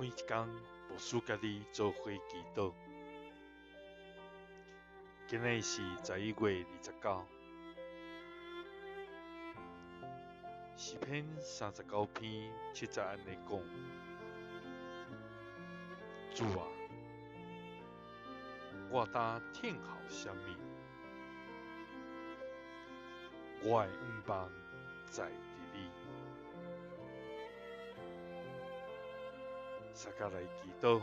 每一天无输家己做伙祈祷。今日是11月29，诗篇39篇7节安尼讲：主啊，我当听候什么？我的愿望在伫你。大家来祈祷，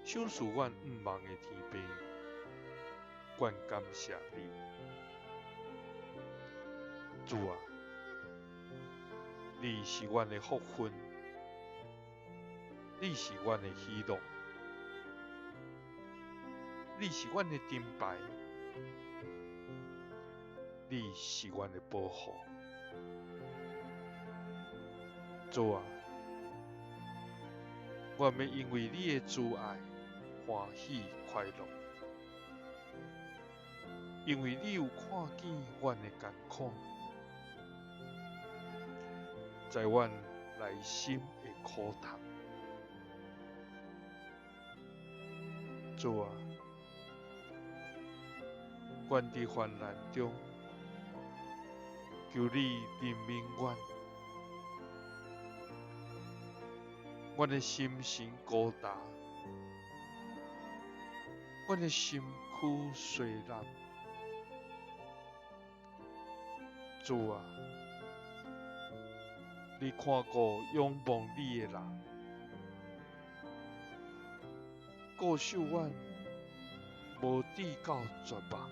享受阮愿望的天父，阮感谢你。主啊，你是阮的福分，你是阮的喜乐，你是阮的盾牌，你是阮的保护。主啊，我要因为你的慈爱欢喜快乐，因为你有看见阮的艰苦，在阮内心的苦痛。主啊，阮伫患难中，求你怜悯阮。阮的心神孤单，阮的身躯衰烂。主啊，你看顾仰望你的人，顾守阮无至到绝望。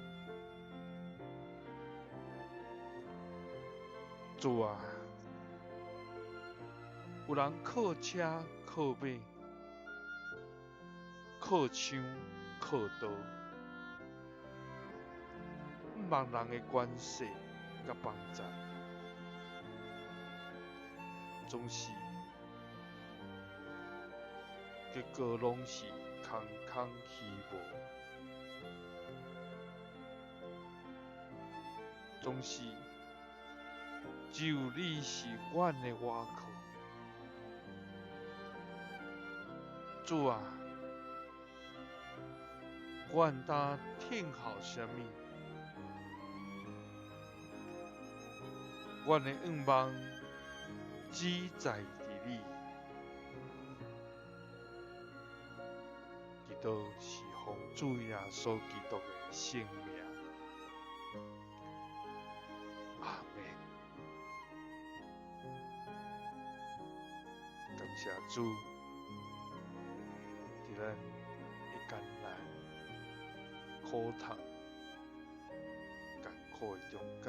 主啊，有人靠车靠马，靠枪靠刀，毋望人的关系甲帮助，总是结果拢是空空虚无，总是只有你是阮的倚靠。主啊，阮当听候什么？阮的愿望只在伫你。基督是奉主耶稣基督的圣名。阿们。感谢主，伫咱的艰难、苦痛、艰苦的中间，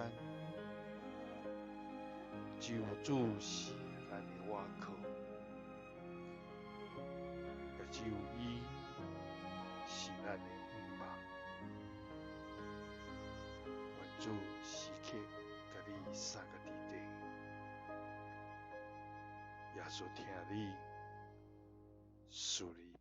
只有主是咱的倚靠，也只有伊是咱的愿望。愿主时刻甲你三个伫地，耶稣听你，赐你